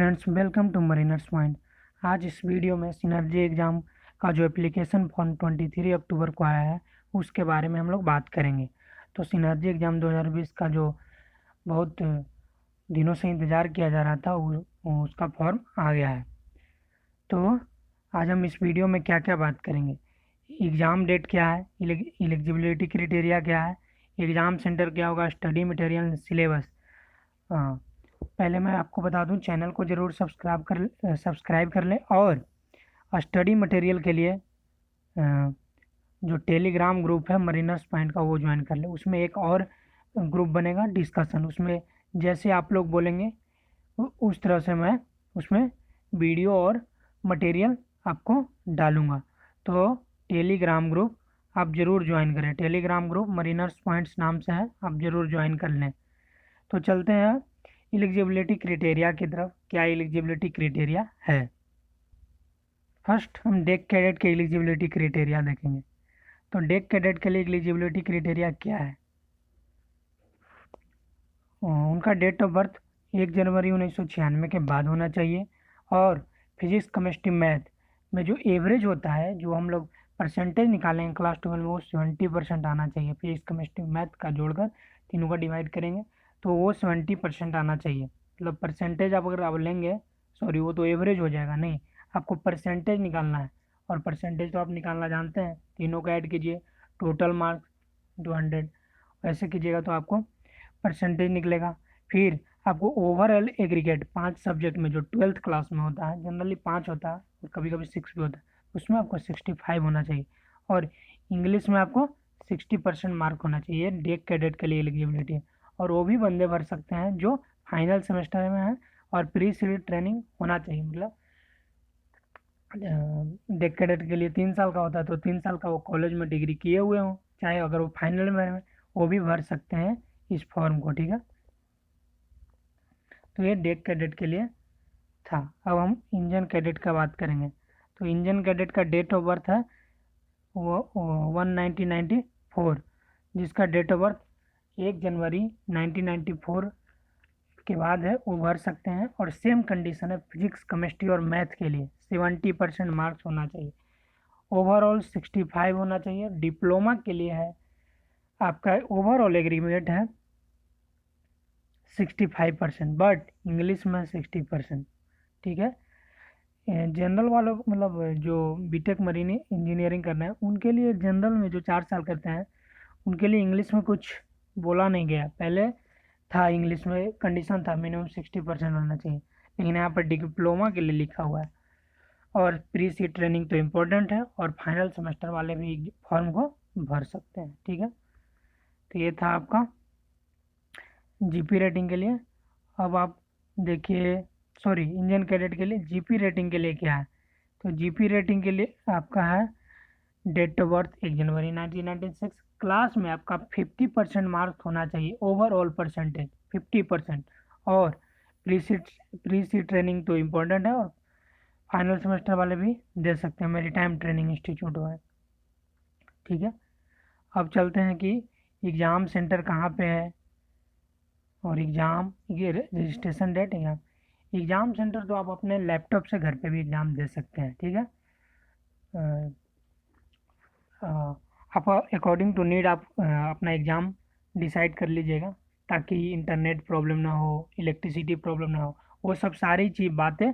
Friends, welcome to Mariners Mind. आज इस video में सिनर्जी एग्ज़ाम का जो एप्लीकेशन फॉर्म 23 अक्टूबर को आया है उसके बारे में हम लोग बात करेंगे। तो सिनर्जी एग्ज़ाम 2020 का जो बहुत दिनों से इंतज़ार किया जा रहा था उसका फॉर्म आ गया है। तो आज हम इस वीडियो में क्या क्या बात करेंगे, एग्ज़ाम डेट क्या है, एलिजिबिलिटी क्राइटेरिया क्या है, एग्ज़ाम सेंटर क्या होगा, स्टडी मटेरियल, सिलेबस। पहले मैं आपको बता दूं, चैनल को ज़रूर सब्सक्राइब कर लें और स्टडी मटेरियल के लिए जो टेलीग्राम ग्रुप है मरीनर्स पॉइंट का वो ज्वाइन कर लें। उसमें एक और ग्रुप बनेगा डिस्कशन, उसमें जैसे आप लोग बोलेंगे उस तरह से मैं उसमें वीडियो और मटेरियल आपको डालूँगा। तो टेलीग्राम ग्रुप आप ज़रूर ज्वाइन करें। टेलीग्राम ग्रुप मरीनर्स पॉइंट्स नाम से है, आप ज़रूर ज्वाइन कर लें। तो चलते हैं एलिजिबिलिटी क्राइटेरिया की तरफ। क्या एलिजिबिलिटी क्राइटेरिया है? फर्स्ट हम डेक कैडेट के एलिजिबिलिटी क्राइटेरिया देखेंगे। तो डेक कैडेट के लिए एलिजिबिलिटी क्राइटेरिया क्या है? उनका डेट ऑफ बर्थ 1 जनवरी 1996 के बाद होना चाहिए और फिजिक्स केमिस्ट्री मैथ में जो एवरेज होता है, जो हम लोग परसेंटेज निकालेंगे क्लास 12 में, वो 70% आना चाहिए। फिजिक्स केमिस्ट्री मैथ का जोड़कर तीनों का डिवाइड करेंगे तो वो 70% आना चाहिए। मतलब परसेंटेज आप अगर आप लेंगे, सॉरी वो तो एवरेज हो जाएगा, नहीं आपको परसेंटेज निकालना है। और परसेंटेज तो आप निकालना जानते हैं, तीनों का ऐड कीजिए, टोटल मार्क्स 200 ऐसे कीजिएगा तो आपको परसेंटेज निकलेगा। फिर आपको ओवरऑल एग्रीगेट 5 सब्जेक्ट में जो 12th क्लास में होता है, जनरली 5 होता है और कभी कभी 6 भी होता है, उसमें आपको 65 होना चाहिए। और इंग्लिश में आपको 60% मार्क होना चाहिए। डेक कैडेट के लिए एलिजिबिलिटी है और वो भी बंदे भर सकते हैं जो फाइनल सेमेस्टर में है और प्री सीड ट्रेनिंग होना चाहिए। मतलब डेक कैडेट के लिए 3 साल का होता है तो 3 साल का वो कॉलेज में डिग्री किए हुए हों, चाहे अगर वो फाइनल में वो भी भर सकते हैं इस फॉर्म को। ठीक है, तो ये डेक कैडेट के लिए था। अब हम इंजन कैडेट का बात करेंगे। तो इंजन कैडेट का डेट ऑफ बर्थ है वो 1994, जिसका डेट ऑफ बर्थ 1 जनवरी 1994 के बाद है, वो भर सकते हैं। और सेम कंडीशन है फिजिक्स केमिस्ट्री और मैथ के लिए, 70% मार्क्स होना चाहिए। ओवरऑल 65 होना चाहिए। डिप्लोमा के लिए है आपका ओवरऑल एग्रीगेट है 65%, बट इंग्लिश में 60%। ठीक है, जनरल वालों को, मतलब जो बीटेक मरीन इंजीनियरिंग करना है उनके लिए, जनरल में जो 4 साल करते हैं उनके लिए इंग्लिश में कुछ बोला नहीं गया। पहले था इंग्लिश में कंडीशन था मिनिमम 60% होना चाहिए, लेकिन यहाँ पर डिप्लोमा के लिए लिखा हुआ है। और प्री सी ट्रेनिंग तो इम्पोर्टेंट है और फाइनल सेमेस्टर वाले भी फॉर्म को भर सकते हैं। ठीक है, तो ये था आपका जीपी रेटिंग के लिए। अब आप देखिए, सॉरी इंजन कैडेट के लिए जीपी रेटिंग के लिए क्या है। तो जीपी रेटिंग के लिए आपका है डेट ऑफ बर्थ 1 जनवरी 1996, क्लास में आपका 50% मार्क्स होना चाहिए, ओवरऑल परसेंटेज 50%। और प्री सी ट्रेनिंग तो इम्पोर्टेंट है और फाइनल सेमेस्टर वाले भी दे सकते हैं, मेरी टाइम ट्रेनिंग इंस्टीट्यूट है। ठीक है, अब चलते हैं कि एग्ज़ाम सेंटर कहाँ पे है और एग्ज़ाम ये रजिस्ट्रेशन डेट। एग्ज़ाम सेंटर तो आप अपने लैपटॉप से घर पे भी एग्ज़ाम दे सकते हैं। ठीक है, आप अकॉर्डिंग टू नीड आप अपना एग्ज़ाम डिसाइड कर लीजिएगा, ताकि इंटरनेट प्रॉब्लम ना हो, इलेक्ट्रिसिटी प्रॉब्लम ना हो, वो सब सारी चीज़ बातें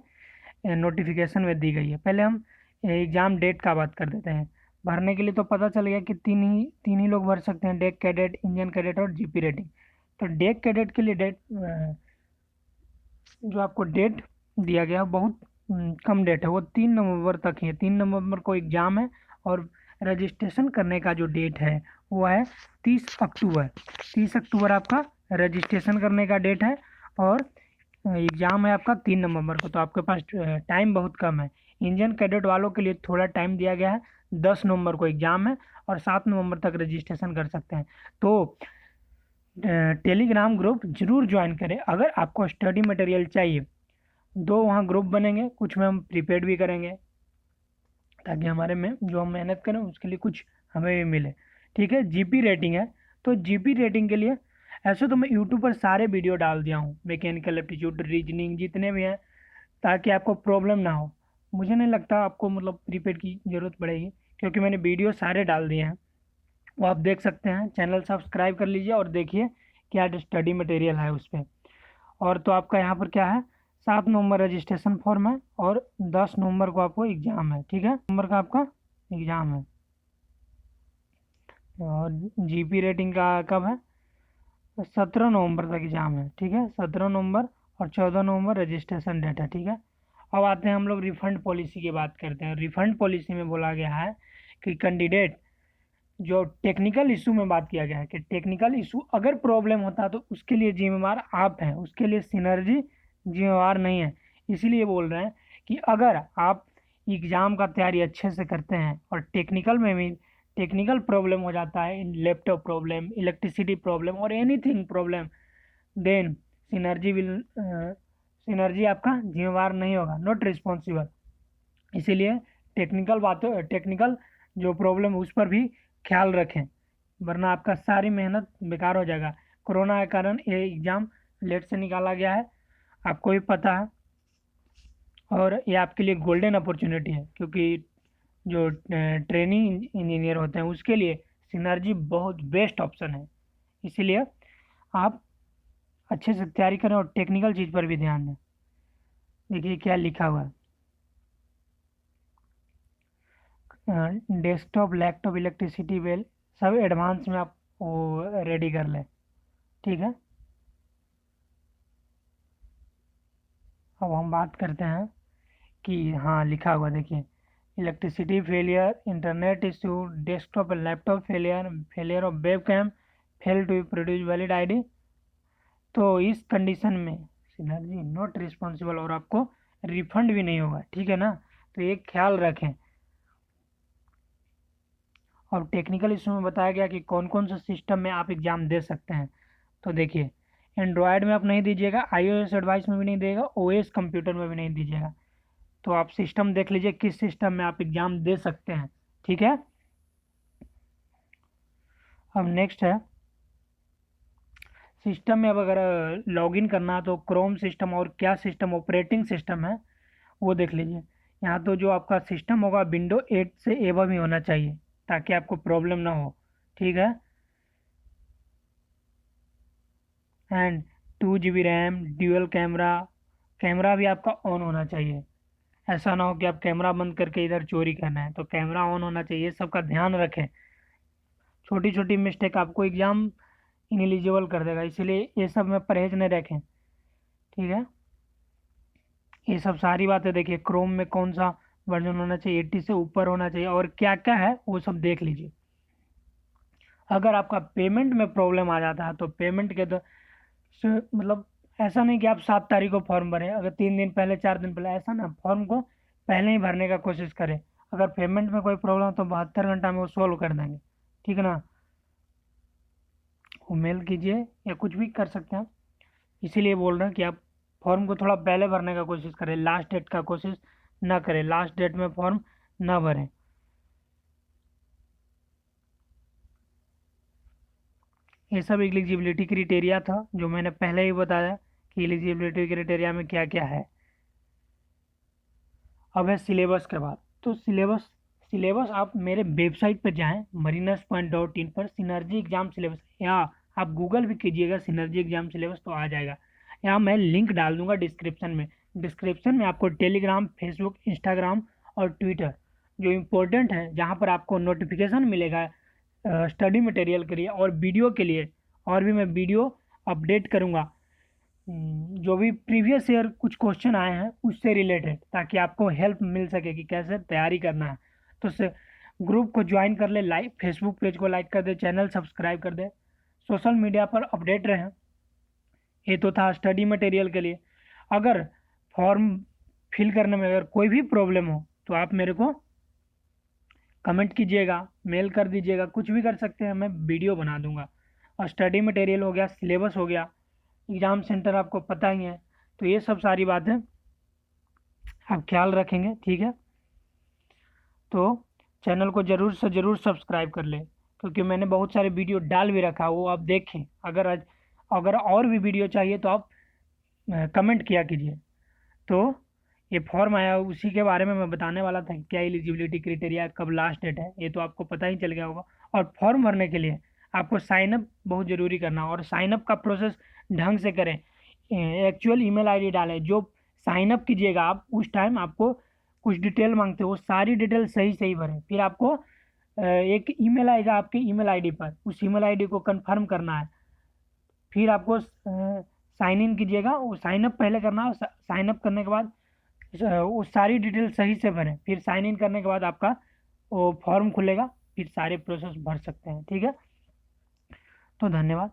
नोटिफिकेशन में दी गई है। पहले हम एग्ज़ाम डेट का बात कर देते हैं। भरने के लिए तो पता चल गया कि तीन ही लोग भर सकते हैं, डेक कैडेट, इंजन कैडेट और जीपी रेटिंग। तो डेक कैडेट के लिए डेट जो आपको डेट दिया गया बहुत कम डेट है, वो 3 नवंबर तक है। 3 नवंबर को एग्ज़ाम है और रजिस्ट्रेशन करने का जो डेट है वो है 30 अक्टूबर। 30 अक्टूबर आपका रजिस्ट्रेशन करने का डेट है और एग्ज़ाम है आपका 3 नवंबर को। तो आपके पास टाइम बहुत कम है। इंजन कैडेट वालों के लिए थोड़ा टाइम दिया गया है, 10 नवंबर को एग्ज़ाम है और 7 नवंबर तक रजिस्ट्रेशन कर सकते हैं। तो टेलीग्राम ग्रुप जरूर ज्वाइन करें अगर आपको स्टडी मटेरियल चाहिए। 2 वहाँ ग्रुप बनेंगे, कुछ में हम प्रीपेड भी करेंगे ताकि हमारे में जो हम मेहनत करें उसके लिए कुछ हमें भी मिले। ठीक है, जीपी रेटिंग है तो जीपी रेटिंग के लिए ऐसे तो मैं यूट्यूब पर सारे वीडियो डाल दिया हूँ, मैकेनिकल एप्टीट्यूड, रीजनिंग जितने भी हैं ताकि आपको प्रॉब्लम ना हो। मुझे नहीं लगता आपको मतलब प्रीपेड की ज़रूरत पड़ेगी, क्योंकि मैंने वीडियो सारे डाल दिए हैं, वो आप देख सकते हैं। चैनल सब्सक्राइब कर लीजिए और देखिए क्या स्टडी मटेरियल है उस पर। और तो आपका यहाँ पर क्या है, 7 नवंबर रजिस्ट्रेशन फॉर्म है और 10 नवंबर को आपको एग्ज़ाम है, ठीक है। नवंबर का आपका एग्ज़ाम है। और जीपी रेटिंग का कब है, 17 नवंबर तक एग्ज़ाम है, ठीक है। 17 नवंबर और 14 नवंबर रजिस्ट्रेशन डेट है, ठीक है। अब आते हैं हम लोग रिफंड पॉलिसी की बात करते हैं। रिफंड पॉलिसी में बोला गया है कि कैंडिडेट जो टेक्निकल इशू में बात किया गया है कि टेक्निकल इशू अगर प्रॉब्लम होता है तो उसके लिए जिम्मेवार आप हैं, उसके लिए सिनर्जी जिम्मेवार नहीं है। इसीलिए बोल रहे हैं कि अगर आप एग्ज़ाम का तैयारी अच्छे से करते हैं और टेक्निकल में भी टेक्निकल प्रॉब्लम हो जाता है, लैपटॉप प्रॉब्लम, इलेक्ट्रिसिटी प्रॉब्लम और एनीथिंग प्रॉब्लम, देन सिनर्जी आपका जिम्मेवार नहीं होगा, नॉट रिस्पॉन्सिबल। इसीलिए टेक्निकल जो प्रॉब्लम है उस पर भी ख्याल रखें, वरना आपका सारी मेहनत बेकार हो जाएगा। कोरोना के कारण ये एग्ज़ाम लेट से निकाला गया है, आपको भी पता है। और ये आपके लिए गोल्डन अपॉर्चुनिटी है, क्योंकि जो ट्रेनिंग इंजीनियर होते हैं उसके लिए सिनर्जी बहुत बेस्ट ऑप्शन है। इसीलिए आप अच्छे से तैयारी करें और टेक्निकल चीज़ पर भी ध्यान दें। देखिए क्या लिखा हुआ है, डेस्कटॉप, लैपटॉप, इलेक्ट्रिसिटी बिल सब एडवांस में आप वो रेडी कर लें, ठीक है। अब हम बात करते हैं कि हाँ लिखा हुआ देखिए, electricity failure, internet issue, desktop and laptop failure, failure of web cam, fail to produce valid ID. तो इस कंडीशन में सिनर्जी नॉट रिस्पॉन्सिबल और आपको रिफंड भी नहीं होगा, ठीक है ना। तो ये ख्याल रखें। और टेक्निकल इशू में बताया गया कि कौन कौन से सिस्टम में आप एग्ज़ाम दे सकते हैं। तो देखिए, एंड्रॉयड में आप नहीं दीजिएगा, iOS डिवाइस में भी नहीं देगा, OS कंप्यूटर में भी नहीं दीजिएगा। तो आप सिस्टम देख लीजिए किस सिस्टम में आप एग्ज़ाम दे सकते हैं, ठीक है। अब नेक्स्ट है, सिस्टम में अब अगर लॉगिन करना है तो क्रोम सिस्टम और क्या सिस्टम ऑपरेटिंग सिस्टम है वो देख लीजिए। यहाँ तो जो आपका सिस्टम होगा विंडो 8 से एबव ही होना चाहिए, ताकि आपको प्रॉब्लम ना हो, ठीक है। And 2 GB RAM, dual camera, camera भी आपका ऑन होना चाहिए। ऐसा ना हो कि आप कैमरा बंद करके इधर चोरी करना है, तो कैमरा ऑन होना चाहिए, सबका ध्यान रखें। छोटी छोटी मिस्टेक आपको एग्ज़ाम इनएलिजिबल कर देगा, इसीलिए ये सब में परहेज नहीं रखें, ठीक है। ये सब सारी बातें देखिए, क्रोम में कौन सा वर्जन होना चाहिए, 80 से ऊपर होना चाहिए और क्या क्या है वो सब देख लीजिए। अगर आपका पेमेंट में प्रॉब्लम आ जाता है तो पेमेंट के तो मतलब ऐसा नहीं कि आप 7 तारीख को फॉर्म भरें, अगर 3 दिन पहले 4 दिन पहले, ऐसा ना, फॉर्म को पहले ही भरने का कोशिश करें। अगर पेमेंट में कोई प्रॉब्लम हो तो 72 घंटा में वो सॉल्व कर देंगे, ठीक है ना। वो मेल कीजिए या कुछ भी कर सकते हैं। इसीलिए बोल रहे हैं कि आप फॉर्म को थोड़ा पहले भरने का कोशिश करें, लास्ट डेट का कोशिश ना करें, लास्ट डेट में फॉर्म ना भरें। ये सब एलिजिबिलिटी क्राइटेरिया था जो मैंने पहले ही बताया कि एलिजिबिलिटी क्राइटेरिया में क्या क्या है। अब है सिलेबस के बाद। तो सिलेबस सिलेबस आप मेरे वेबसाइट पर जाएं marinerspont.in पर, सिनर्जी एग्जाम सिलेबस, या आप गूगल भी कीजिएगा सिनर्जी एग्जाम सिलेबस तो आ जाएगा। यहाँ मैं लिंक डाल दूंगा डिस्क्रिप्शन में। डिस्क्रिप्शन में आपको टेलीग्राम, फेसबुक, इंस्टाग्राम और ट्विटर जो इम्पोर्टेंट है, जहाँ पर आपको नोटिफिकेशन मिलेगा स्टडी मटेरियल के लिए और वीडियो के लिए, और भी मैं वीडियो अपडेट करूँगा जो भी प्रीवियस ईयर कुछ क्वेश्चन आए हैं उससे रिलेटेड, ताकि आपको हेल्प मिल सके कि कैसे तैयारी करना है। तो से ग्रुप को ज्वाइन कर ले, लाइक, फेसबुक पेज को लाइक कर दे, चैनल सब्सक्राइब कर दे, सोशल मीडिया पर अपडेट रहें। ये तो था स्टडी मटेरियल के लिए। अगर फॉर्म फिल करने में अगर कोई भी प्रॉब्लम हो तो आप मेरे को कमेंट कीजिएगा, मेल कर दीजिएगा, कुछ भी कर सकते हैं, मैं वीडियो बना दूंगा। और स्टडी मटेरियल हो गया, सिलेबस हो गया, एग्ज़ाम सेंटर आपको पता ही है, तो ये सब सारी बातें आप ख्याल रखेंगे, ठीक है। तो चैनल को ज़रूर से ज़रूर सब्सक्राइब कर लें, क्योंकि मैंने बहुत सारे वीडियो डाल भी रखा, वो आप देखें। अगर और भी वीडियो चाहिए तो आप कमेंट किया कीजिए। तो ये फॉर्म आया उसी के बारे में मैं बताने वाला था कि क्या एलिजिबिलिटी क्राइटेरिया, कब लास्ट डेट है, ये तो आपको पता ही चल गया होगा। और फॉर्म भरने के लिए आपको साइन अप बहुत ज़रूरी करना, और साइन अप का प्रोसेस ढंग से करें। एक्चुअल ईमेल आईडी डालें। जो साइन अप कीजिएगा आप, उस टाइम आपको कुछ डिटेल मांगते हो, वो सारी डिटेल सही सही भरें। फिर आपको एक ईमेल आएगा आपके ईमेल आईडी पर, उस ईमेल आईडी को कंफर्म करना है। फिर आपको साइन इन कीजिएगा, वो साइन अप पहले करना है। साइन अप करने के बाद वो सारी डिटेल सही से भरें। फिर साइन इन करने के बाद आपका वो फॉर्म खुलेगा, फिर सारे प्रोसेस भर सकते हैं। ठीक है, तो धन्यवाद।